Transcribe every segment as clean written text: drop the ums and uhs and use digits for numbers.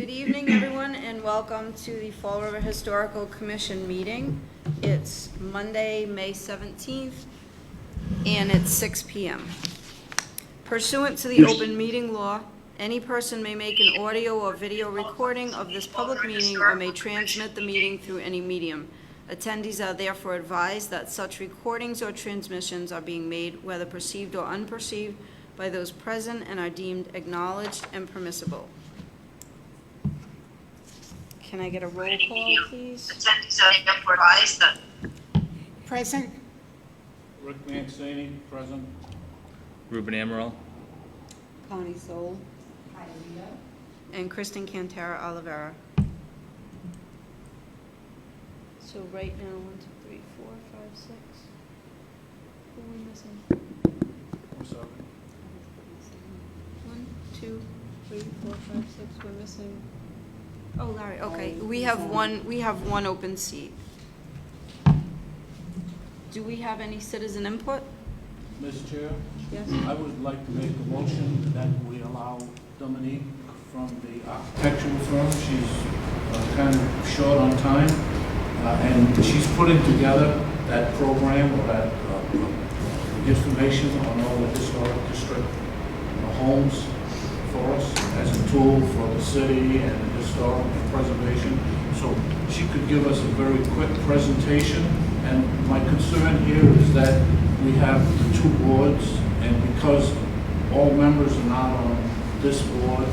Good evening, everyone, and welcome to the Fall River Historical Commission meeting. It's Monday, May 17th, and it's 6 p.m. Pursuant to the open meeting law, any person may make an audio or video recording of this public meeting or may transmit the meeting through any medium. Attendees are therefore advised that such recordings or transmissions are being made, whether perceived or unperceived, by those present and are deemed acknowledged and permissible. Can I get a roll call, please? Attendees are therefore advised that. Present. Rick Mancini, present. Ruben Amaral. Connie Soul. And Kristen Cantara Oliveira. So right now, 1, 2, 3, 4, 5, 6. Who are we missing? I'm sorry. 1, 2, 3, 4, 5, 6. We're missing. Oh, Larry. Okay, we have one. We have one open seat. Do we have any citizen input? Ms. Chair, Yes. I would like to make a motion that we allow Dominique from the architectural firm. She's kind of short on time, and she's putting together that program or that information on all the historic district homes for us as a tool for the city and historic preservation. So she could give us a very quick presentation. And my concern here is that we have the two boards, and because all members are not on this board,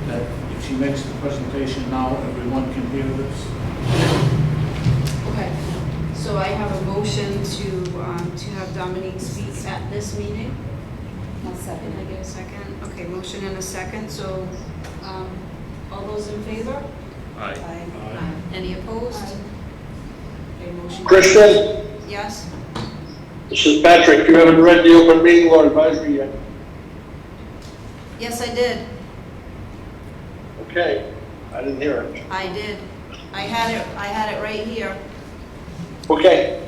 that if she makes the presentation now, everyone can hear this. Okay. So I have a motion to have Dominique speak at this meeting. I'll second. Can I get a second? Okay, motion and a second. So all those in favor? Aye. Aye. Any opposed? Aye. Okay, motion. Kristen, Yes? this is Patrick. You haven't read the open meeting law advisory yet. Yes, I did. Okay, I didn't hear it. I did. I had it right here. Okay.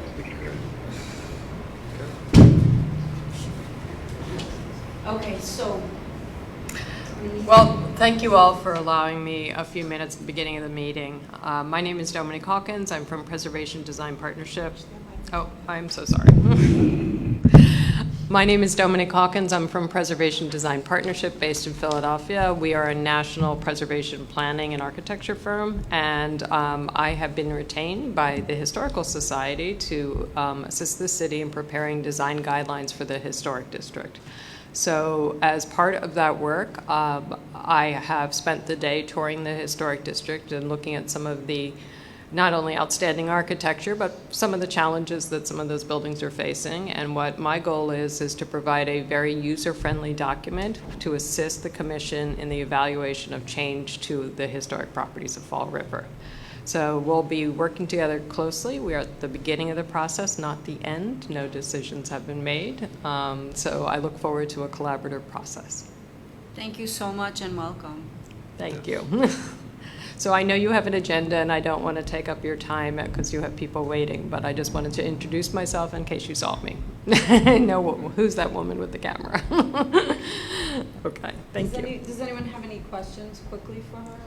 Okay, so. Well, thank you all for allowing me a few minutes at the beginning of the meeting. My name is Dominique Hawkins. I'm from Preservation Design Partnership. Oh, I'm so sorry. My name is Dominique Hawkins. I'm from Preservation Design Partnership based in Philadelphia. We are a national preservation planning and architecture firm, and I have been retained by the Historical Society to assist the city in preparing design guidelines for the historic district. So as part of that work, I have spent the day touring the historic district and looking at some of the not only outstanding architecture, but some of the challenges that some of those buildings are facing. And what my goal is to provide a very user-friendly document to assist the commission in the evaluation of change to the historic properties of Fall River. So we'll be working together closely. We are at the beginning of the process, not the end. No decisions have been made. So I look forward to a collaborative process. Thank you so much and welcome. Thank you. So I know you have an agenda, and I don't want to take up your time because you have people waiting, but I just wanted to introduce myself in case you saw me. I know who's that woman with the camera. Okay, thank you. Does anyone have any questions quickly for her?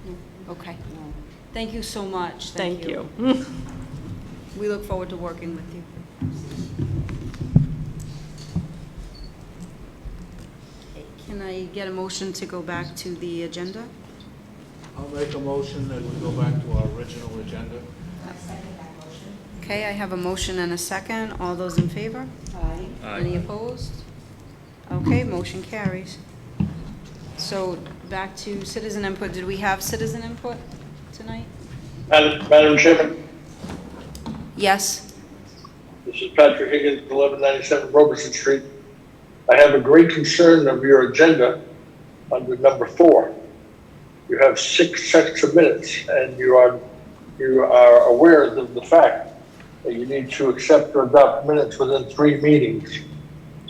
No. Okay. No. Thank you so much. Thank you. We look forward to working with you. Okay. Can I get a motion to go back to the agenda? I'll make a motion that we go back to our original agenda. Okay, I have a motion and a second. All those in favor? Aye. Aye. Any opposed? Okay, motion carries. So back to citizen input. Did we have citizen input tonight? Madam Chairman, Yes. this is Patrick Higgins, 1197 Robertson Street. I have a great concern of your agenda under number 4. You have 6 sets of minutes, and you are aware of the fact that you need to accept or adopt minutes within 3 meetings.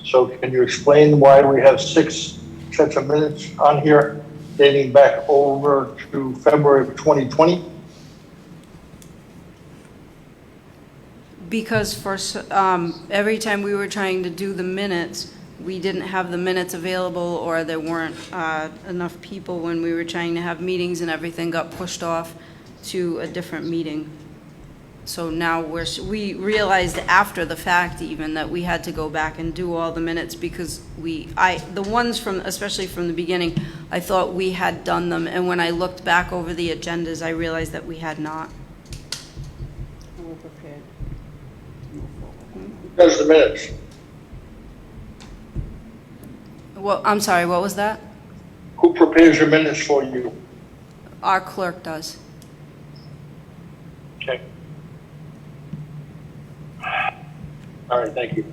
So can you explain why we have 6 sets of minutes on here dating back over to February of 2020? Because for every time we were trying to do the minutes, we didn't have the minutes available, or there weren't enough people when we were trying to have meetings, and everything got pushed off to a different meeting. So now we realized after the fact even that we had to go back and do all the minutes, because the ones from, especially from the beginning, I thought we had done them, and when I looked back over the agendas, I realized that we had not. We're prepared. Who does the minutes? Well, I'm sorry, what was that? Who prepares your minutes for you? Our clerk does. Okay. All right, thank you.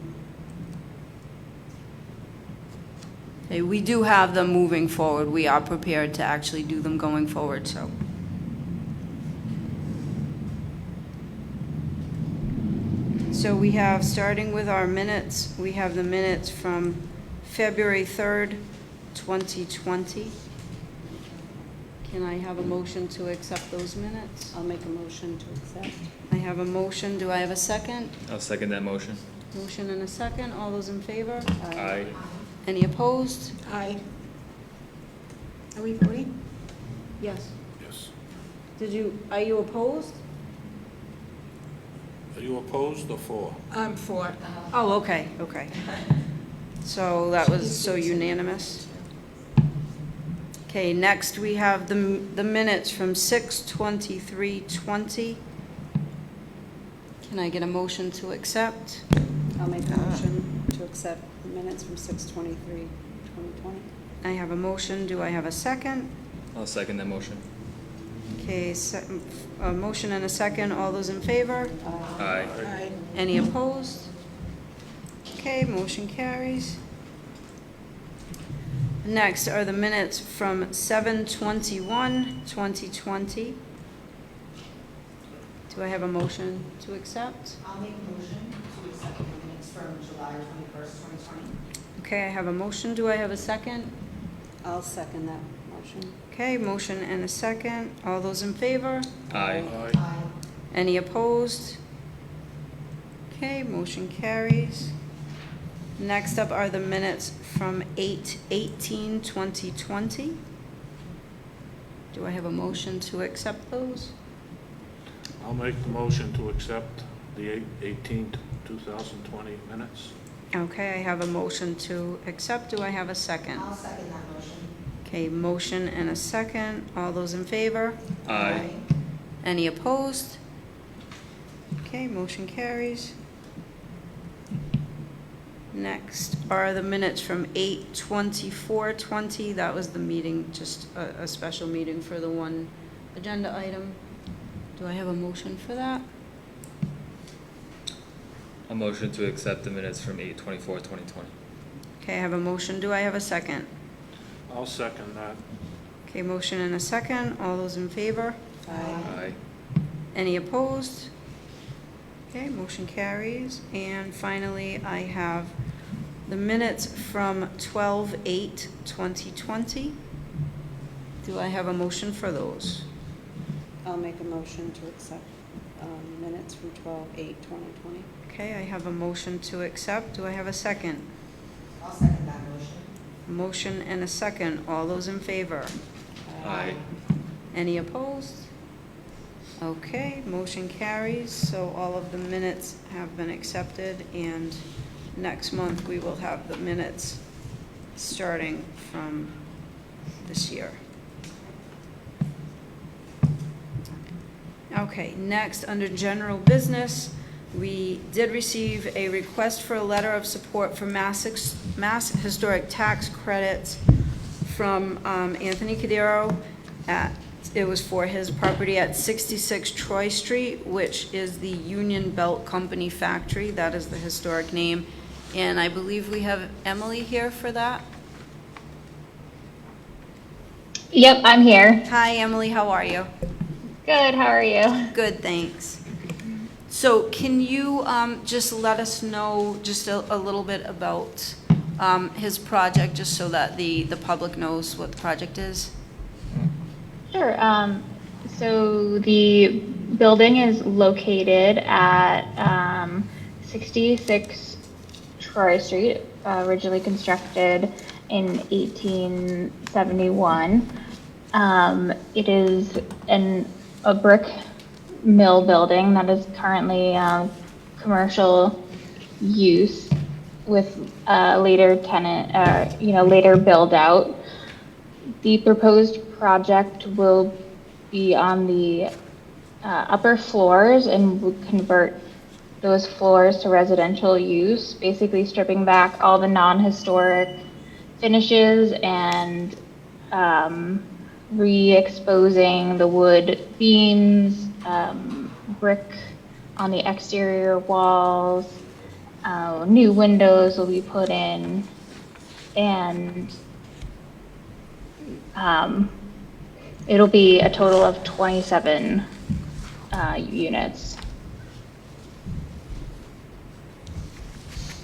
Okay, we do have them moving forward. We are prepared to actually do them going forward, so. So we have, starting with our minutes, we have the minutes from February 3rd, 2020. Can I have a motion to accept those minutes? I'll make a motion to accept. I have a motion. Do I have a second? I'll second that motion. Motion and a second. All those in favor? Aye. Any opposed? Aye. Are we voting? Yes. Yes. Are you opposed? Are you opposed or for? I'm for. Oh, okay, okay. So that was so unanimous. Okay, next we have the minutes from 6/23/20. Can I get a motion to accept? I'll make a motion to accept the minutes from 6/23/2020. I have a motion. Do I have a second? I'll second that motion. Okay, a motion and a second. All those in favor? Aye. Aye. Any opposed? Okay, motion carries. Next are the minutes from 7/21/2020. Do I have a motion to accept? I'll make a motion to accept the minutes from July 21st, 2020. Okay, I have a motion. Do I have a second? I'll second that motion. Okay, motion and a second. All those in favor? Aye. Aye. Any opposed? Okay, motion carries. Next up are the minutes from 8/18/2020. Do I have a motion to accept those? I'll make the motion to accept the 8/18/2020 minutes. Okay, I have a motion to accept. Do I have a second? I'll second that motion. Okay, motion and a second. All those in favor? Aye. Any opposed? Okay, motion carries. Next are the minutes from 8/24/20. That was the meeting, just a special meeting for the one agenda item. Do I have a motion for that? A motion to accept the minutes from 8/24/2020. Okay, I have a motion. Do I have a second? I'll second that. Okay, motion and a second. All those in favor? Aye. Any opposed? Okay, motion carries. And finally, I have the minutes from 12/8/2020. Do I have a motion for those? I'll make a motion to accept minutes from 12/8/2020. Okay, I have a motion to accept. Do I have a second? I'll second that motion. Motion and a second. All those in favor? Aye. Any opposed? Okay, motion carries. So all of the minutes have been accepted, and next month we will have the minutes starting from this year. Okay, next, under general business, we did receive a request for a letter of support for Mass Historic Tax Credits from Anthony Cadero. It was for his property at 66 Troy Street, which is the Union Belt Company factory. That is the historic name. And I believe we have Emily here for that. Yep, I'm here. Hi, Emily, how are you? Good, how are you? Good, thanks. So can you just let us know just a little bit about his project, just so that the public knows what the project is? Sure. So the building is located at 66 Troy Street, originally constructed in 1871. It is a brick mill building that is currently commercial use with later later build out. The proposed project will be on the upper floors and would convert those floors to residential use, basically stripping back all the non-historic finishes and re-exposing the wood beams, brick on the exterior walls, new windows will be put in, and it'll be a total of 27 units.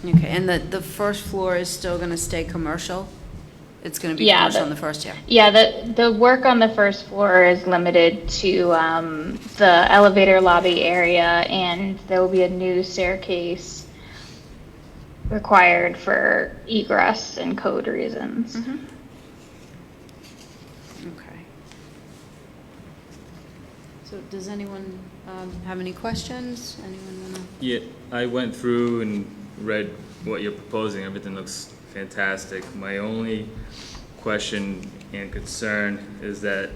Okay, and the first floor is still gonna stay commercial? It's gonna be Yeah, commercial on the first, yeah? Yeah, the work on the first floor is limited to the elevator lobby area, and there will be a new staircase required for egress and code reasons. Okay. So does anyone have any questions? Anyone wanna? Yeah, I went through and read what you're proposing. Everything looks fantastic. My only question and concern is that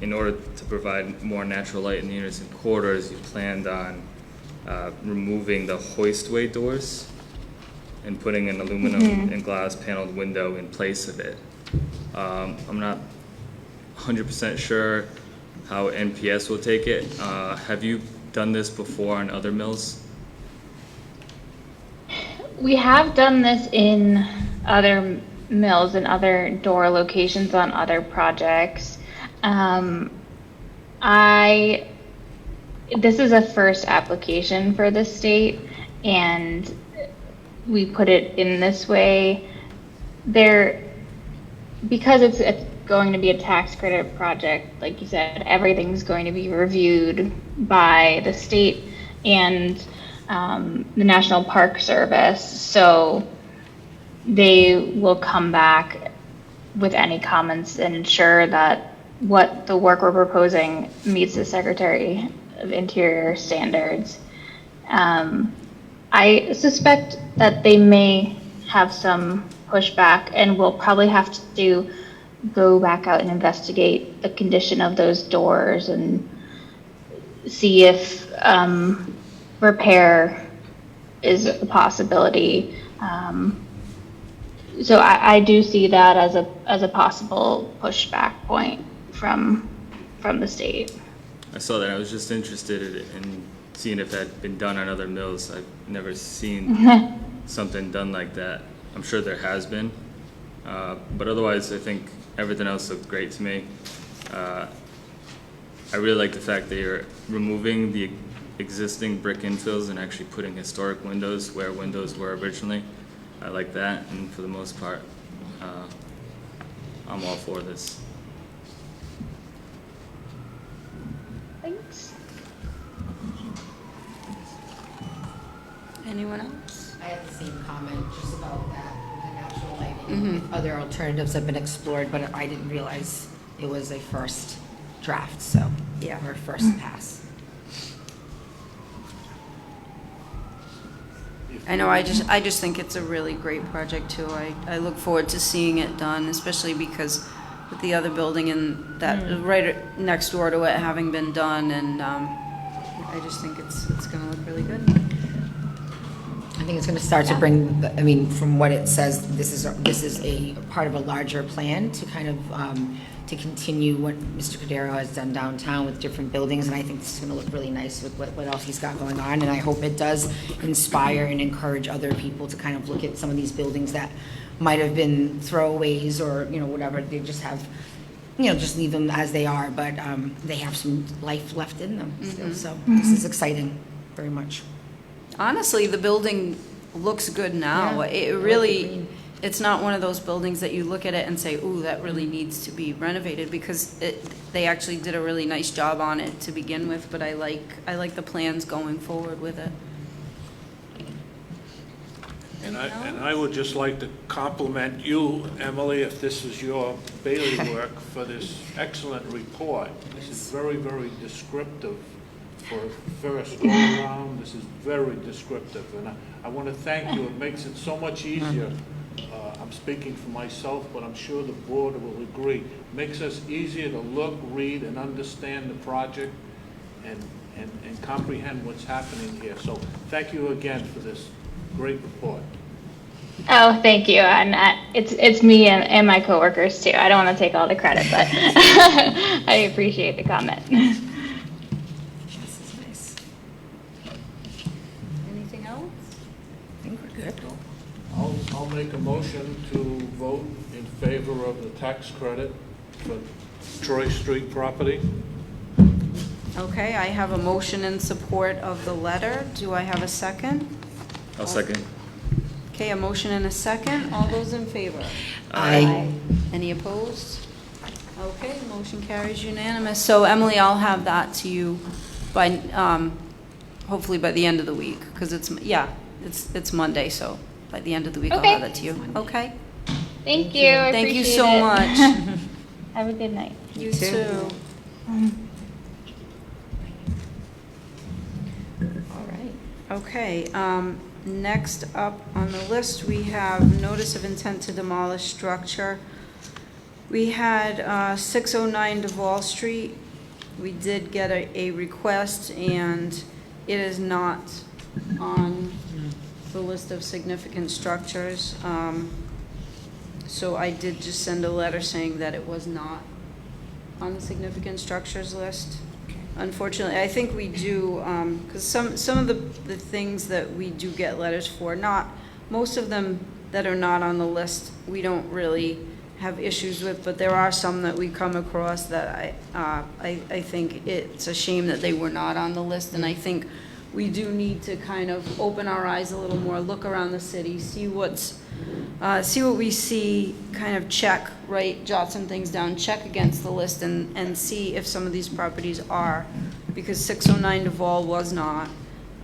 in order to provide more natural light in the units and corridors, you planned on removing the hoistway doors and putting an aluminum and glass paneled window in place of it. I'm not 100% sure how NPS will take it. Have you done this before on other mills? We have done this in other mills and other door locations on other projects. This is a first application for the state, and we put it in this way. Because it's going to be a tax credit project, like you said, everything's going to be reviewed by the state and the National Park Service, so they will come back with any comments and ensure that what the work we're proposing meets the Secretary of Interior standards. I suspect that they may have some pushback, and we'll probably have to go back out and investigate the condition of those doors and see if repair is a possibility. So I do see that as a possible pushback point from the state. I saw that. I was just interested in seeing if that had been done on other mills. I've never seen something done like that. I'm sure there has been, but otherwise I think everything else looked great to me. I really like the fact that you're removing the existing brick infills and actually putting historic windows where windows were originally. I like that, and for the most part, I'm all for this. Thanks. Anyone else? I had the same comment just about that, the natural lighting. If other alternatives have been explored, but I didn't realize it was a first draft, so, Yeah. or first pass. I know, I just think it's a really great project too. I look forward to seeing it done, especially because with the other building and that right next door to it having been done, and I just think it's gonna look really good. I think it's going to start to bring, I mean, from what it says, this is a part of a larger plan to kind of, to continue what Mr. Cordero has done downtown with different buildings, and I think this is going to look really nice with what else he's got going on, and I hope it does inspire and encourage other people to kind of look at some of these buildings that might have been throwaways or, whatever, they just have, just leave them as they are, but they have some life left in them still, so this is exciting, very much. Honestly, the building looks good now. Yeah, It I like really, the green. it's not one of those buildings that you look at it and say, ooh, that really needs to be renovated, because they actually did a really nice job on it to begin with, but I like the plans going forward with it. And I would just like to compliment you, Emily, if this is your bailiwick, for this excellent report. This is very, very descriptive for a first go-around. This is very descriptive, and I want to thank you. It makes it so much easier. I'm speaking for myself, but I'm sure the board will agree. Makes us easier to look, read, and understand the project and comprehend what's happening here. So thank you again for this great report. Oh, thank you. And it's me and my coworkers too. I don't want to take all the credit, but I appreciate the comment. This is nice. Anything else? I think we're good. I'll make a motion to vote in favor of the tax credit for Troy Street property. Okay, I have a motion in support of the letter. Do I have a second? I'll second. Okay, a motion and a second. All those in favor? Aye. Any opposed? Okay, motion carries unanimous. So Emily, I'll have that to you by, hopefully by the end of the week, because it's Monday, so by the end of the week I'll Okay. have that to you. Okay? Thank you. I Thank you appreciate so it. much. Have a good night. You too. All right. Okay, next up on the list, we have notice of intent to demolish structure. We had 609 Duval Street. We did get a request, and it is not on the list of significant structures. So I did just send a letter saying that it was not on the significant structures list. Unfortunately, I think we do, because some of the things that we do get letters for, most of them that are not on the list, we don't really have issues with, but there are some that we come across that I think it's a shame that they were not on the list, and I think we do need to kind of open our eyes a little more, look around the city, see what we see, kind of check, right, jot some things down, check against the list, and see if some of these properties are, because 609 Duval was not.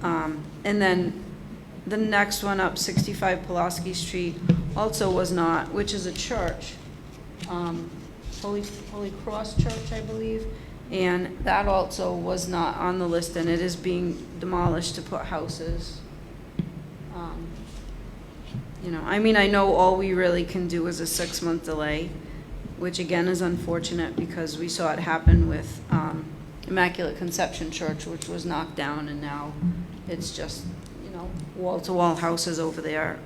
And then the next one up, 65 Pulaski Street, also was not, which is a church, Holy Cross Church, I believe, and that also was not on the list, and it is being demolished to put houses. I mean, I know all we really can do is a 6-month delay, which again is unfortunate because we saw it happen with Immaculate Conception Church, which was knocked down, and now it's just, wall-to-wall houses over there.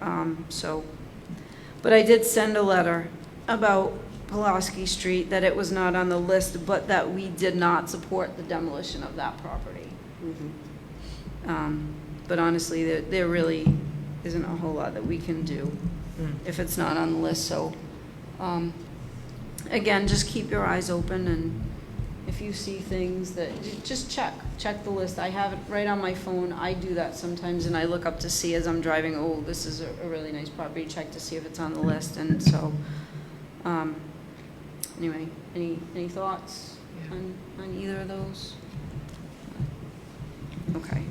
But I did send a letter about Pulaski Street, that it was not on the list, but that we did not support the demolition of that property. But honestly, there really isn't a whole lot that we can do if it's not on the list. So, again, just keep your eyes open, and if you see things that, just check the list. I have it right on my phone. I do that sometimes, and I look up to see as I'm driving, oh, this is a really nice property, check to see if it's on the list. And so, anyway, any thoughts on either of those? Okay.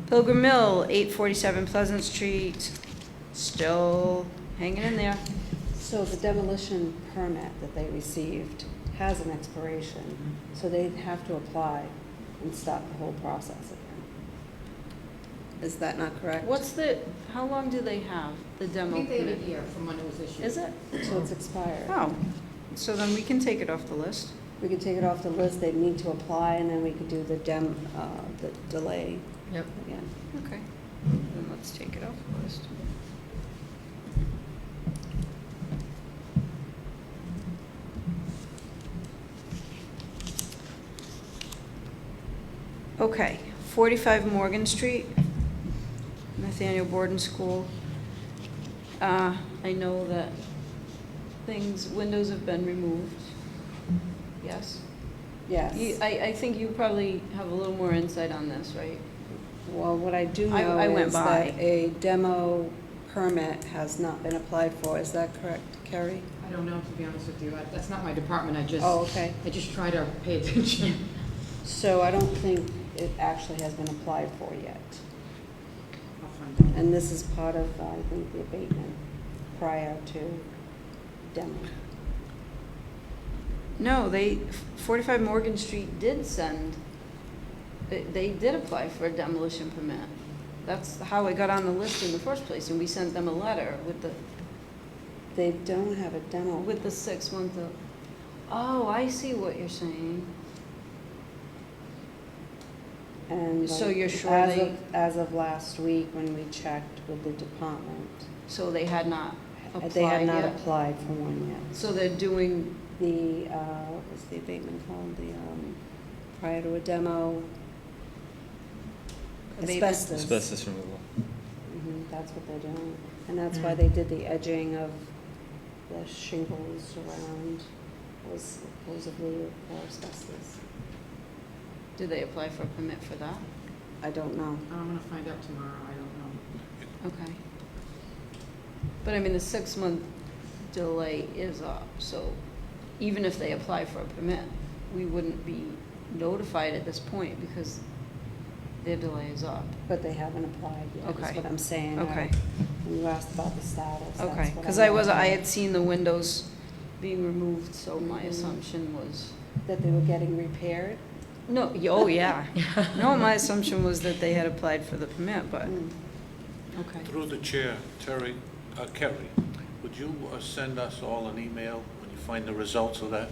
Pilgrim Mill, 847 Pleasant Street, still hanging in there. So the demolition permit that they received has an expiration, so they'd have to apply and start the whole process again. Is that not correct? How long do they have, the demo permit? year from when it was issued. Is it? So it's expired. Oh, so then we can take it off the list. We could take it off the list, they'd need to apply, and then we could do the delay Yep. again. Okay, then let's take it off the list. Okay, 45 Morgan Street, Nathaniel Borden School. I know that windows have been removed. Yes? Yes. I think you probably have a little more insight on this, right? Well, what I do know I went is by. that a demo permit has not been applied for. Is that correct, Carrie? I don't know, to be honest with you. That's not my department. Oh, okay. I just try to pay attention. So I don't think it actually has been applied for yet. I'll find out. And this is part of, I think, the abatement prior to demo. No, 45 Morgan Street did send, they did apply for a demolition permit. That's how it got on the list in the first place, and we sent them a letter with They don't have a demo. the 6 month. Oh, I see what you're saying. And So you're sure as of last week, when we checked with the department, So they had not applied they had not yet? applied for one yet. So they're doing, The, what was the abatement called? The, prior to a demo, Abatement? asbestos. Asbestos removal. That's what they're doing. And that's why they did the edging of the shingles around, was supposedly for asbestos. did they apply for a permit for that? I don't know. I'm gonna find out tomorrow, I don't know. Okay. But I mean, the 6 month delay is up, so even if they apply for a permit, we wouldn't be notified at this point because their delay is up. But they haven't applied yet, Okay. is what I'm saying. Okay. When you asked about the status, that's Okay, what because I'm I asking. had seen the windows being removed, so my assumption was, That they were getting repaired? no, oh, yeah. No, my assumption was that they had applied for the permit, but, Mm. okay. Through the chair, Kerry, would you send us all an email when you find the results of that?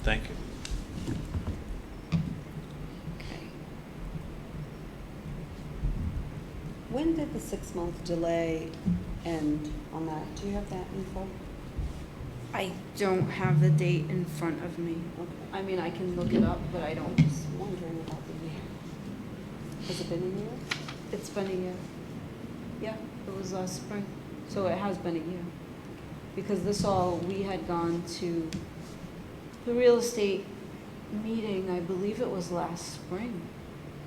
Thank you. Okay. When did the 6 month delay end on that? Do you have that info? I don't have the date in front of me. Okay. I mean, I can look it up, but I don't. Just wondering about the year. Has it been a year? It's been a year. Yeah, it was last spring. So it has been a year. Because we had gone to the real estate meeting, I believe it was last spring,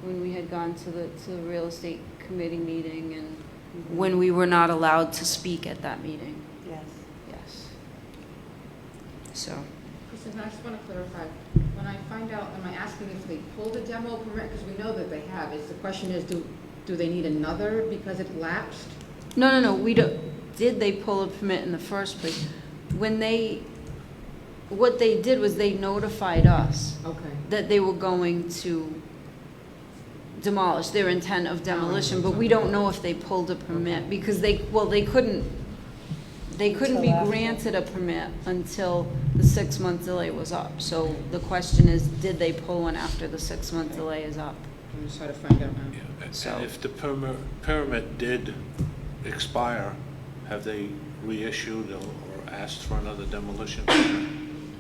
when we had gone to the real estate committee meeting and when we were not allowed to speak at that meeting. Yes. Yes. So, Kristen, I just want to clarify, when I find out, am I asking if they pulled a demo permit? Because we know that they have. The question is, do they need another because it lapsed? no, we don't. Did they pull a permit in the first place? What they did was they notified us Okay. that they were going to demolish, their intent of demolition, but we don't know if they pulled a permit because they couldn't be Until after. granted a permit until the 6 month delay was up. So the question is, did they pull one after the 6 month delay is up? I'm just trying to find out now. So- And if the permit did expire, have they reissued or asked for another demolition permit?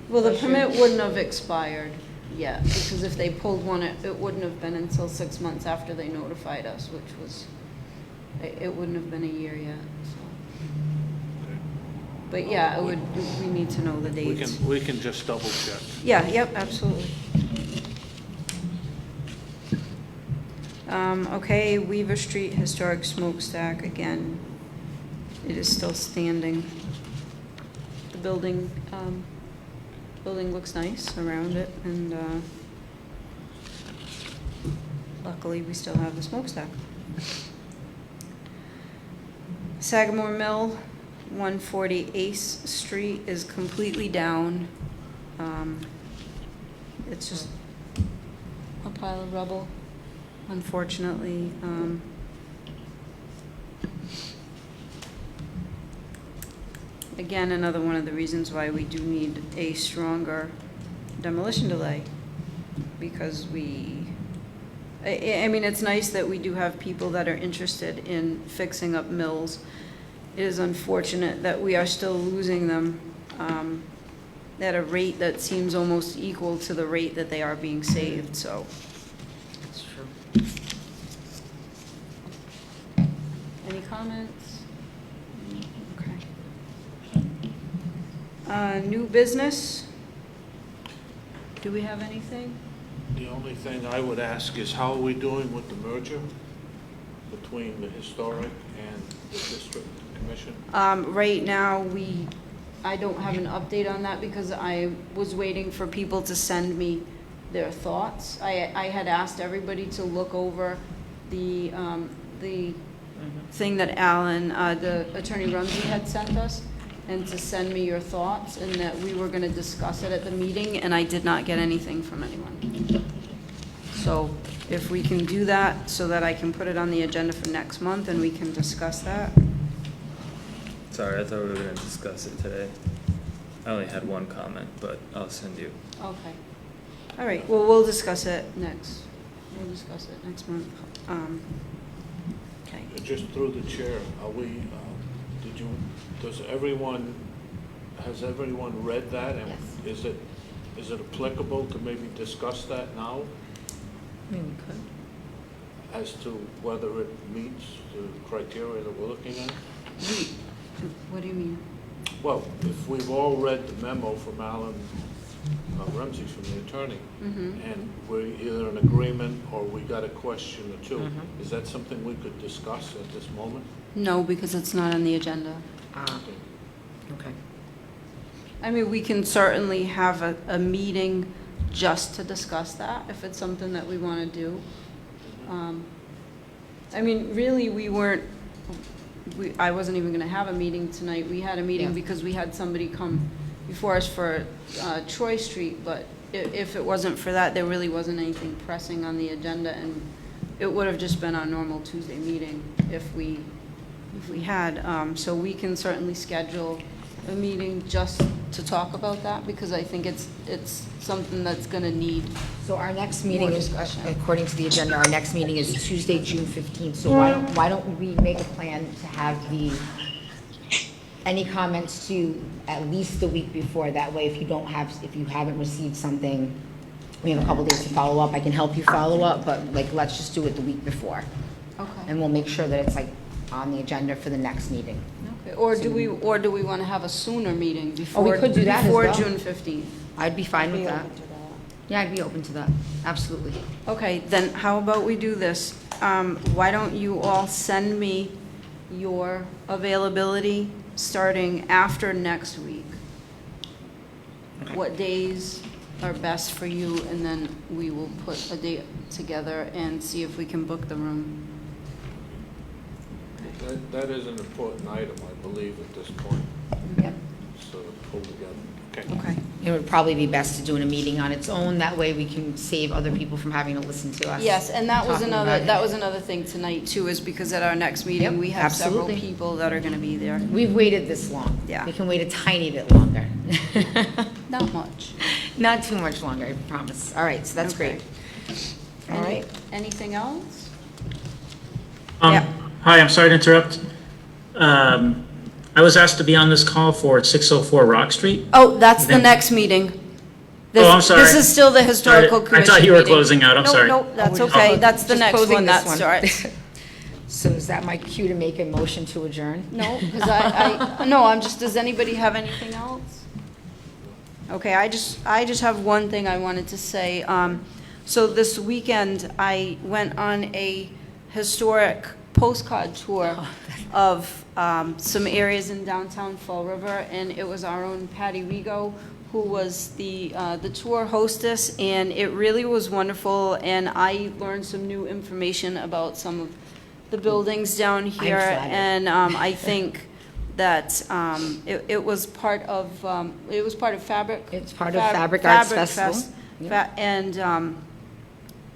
Well, the permit wouldn't have expired yet, because if they pulled one, it wouldn't have been until 6 months after they notified us, which was, it wouldn't have been a year yet, so. But yeah, we need to know the dates. We can just double check. Yeah, yep, absolutely. Okay, Weaver Street Historic Smokestack, again, it is still standing. The building looks nice around it, and luckily we still have the smokestack. Sagamore Mill, 140 Ace Street is completely down. It's just a pile of rubble, unfortunately. Again, another one of the reasons why we do need a stronger demolition delay, because I mean, it's nice that we do have people that are interested in fixing up mills. It is unfortunate that we are still losing them at a rate that seems almost equal to the rate that they are being saved, so. That's true. Any comments? Okay. New business? Do we have anything? The only thing I would ask is, how are we doing with the merger between the historic and the district commission? Right now, I don't have an update on that because I was waiting for people to send me their thoughts. I had asked everybody to look over the thing that Alan, the Attorney Rumsey had sent us, and to send me your thoughts, and that we were gonna discuss it at the meeting, and I did not get anything from anyone. So if we can do that, so that I can put it on the agenda for next month, and we can discuss that. Sorry, I thought we were gonna discuss it today. I only had one comment, but I'll send you. Okay. All right, well, we'll discuss it next month. Okay. Just through the chair, are we, has everyone read that? And Yes. is it applicable to maybe discuss that now I mean, we could. as to whether it meets the criteria that we're looking at? What do you mean? Well, if we've all read the memo from Alan Ramsey, from the attorney, and we're either in agreement or we got a question or two, is that something we could discuss at this moment? No, because it's not on the agenda. Okay. I mean, we can certainly have a meeting just to discuss that, if it's something that we want to do. I mean, really, I wasn't even going to have a meeting tonight. We had a meeting because we had somebody come before us for Troy Street, but if it wasn't for that, there really wasn't anything pressing on the agenda, and it would have just been our normal Tuesday meeting if we had. So we can certainly schedule a meeting just to talk about that, because I think it's something that's going to need. So our next meeting is, discussion. according to the agenda, our next meeting is Tuesday, June 15th. So why don't we make a plan to have any comments to at least the week before? That way, if you haven't received something, we have a couple days to follow up. I can help you follow up, but let's just do it the week before. Okay. And we'll make sure that it's on the agenda for the next meeting. Okay. Or do we want to have a sooner meeting before? we could do that as well. Before June 15th. I'd be fine with that. Open to that. Yeah, I'd be open to that. Absolutely. Okay, then how about we do this? Why don't you all send me your availability starting after next week? Okay. What days are best for you, and then we will put a date together and see if we can book the room. That is an important item, I believe, at this point, Yep. so to pull together. Okay. Okay. It would probably be best to do in a meeting on its own. That way we can save other people from having to listen to us. Yes, and that was talking about another it. thing tonight too, is because at our next meeting, Yep, we have several absolutely. people that are gonna be there. We've waited this long. Yeah. We can wait a tiny bit longer. Not much. Not too much longer, I promise. All right, so that's Okay. great. All right. Anything else? Um, Yeah. Hi, I'm sorry to interrupt. I was asked to be on this call for 604 Rock Street. Oh, that's the Then- next meeting. Oh, I'm sorry. This is still the historical I commission thought you were meeting. closing out. I'm No, sorry. No, that's we're okay. just- That's the just next closing one this that one. starts. So is that my cue to make a motion to adjourn? No, because does anybody have anything else? Okay, I just have one thing I wanted to say. So this weekend, I went on a historic postcard tour of some areas in downtown Fall River, and it was our own Patty Rigo who was the tour hostess, and it really was wonderful, and I learned some new information about some of the buildings down here, flattered. and I think that it was part of Fabric. It's part of Fabric Arts Festival. Yep. And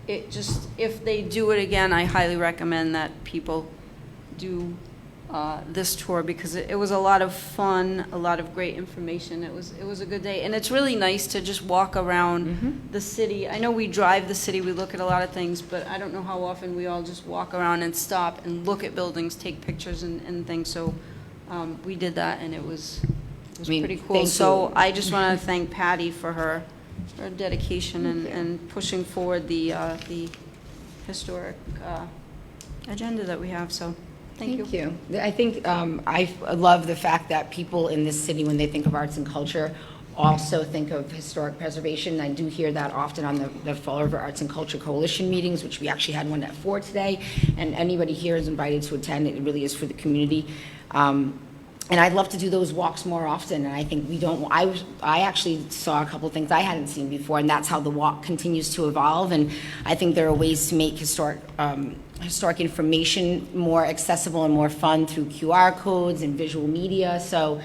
it just, if they do it again, I highly recommend that people do this tour, because it was a lot of fun, a lot of great information. It was a good day, and it's really nice to just walk around the city. I know we drive the city, we look at a lot of things, but I don't know how often we all just walk around and stop and look at buildings, take pictures and things. So we did that, and it was pretty cool. thank So you. I just want to thank Patty for her dedication and pushing forward the historic agenda that we have. So thank you. I think I love the fact that people in this city, when they think of arts and culture, also think of historic preservation. I do hear that often on the Fall River Arts and Culture Coalition meetings, which we actually had one at 4 today, and anybody here is invited to attend. It really is for the community. And I'd love to do those walks more often, and I think we don't. I actually saw a couple things I hadn't seen before, and that's how the walk continues to evolve. And I think there are ways to make historic historic information more accessible and more fun through QR codes and visual media. So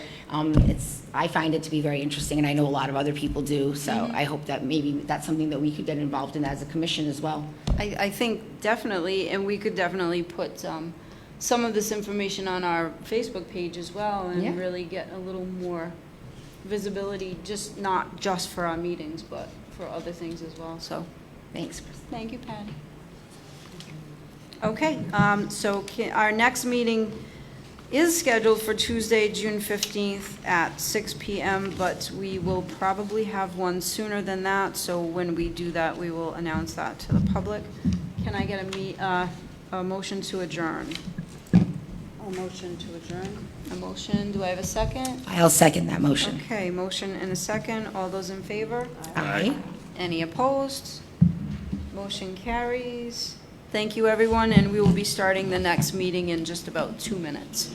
I find it to be very interesting, and I know a lot of other people do. So I hope that maybe that's something that we could get involved in as a commission as well. I think definitely, and we could definitely put some of this information on our Facebook page as well, Yeah. and really get a little more visibility, not just for our meetings, but for other things as well. So, Thanks, Chris. thank you, Patty. Okay, so our next meeting is scheduled for Tuesday, June 15th at 6 p.m., but we will probably have one sooner than that, so when we do that, we will announce that to the public. Can I get a motion to adjourn? A motion to adjourn? A motion, do I have a second? I'll second that motion. Okay, motion and a second. All those in favor? Aye. Any opposed? Motion carries. Thank you, everyone, and we will be starting the next meeting in just about 2 minutes.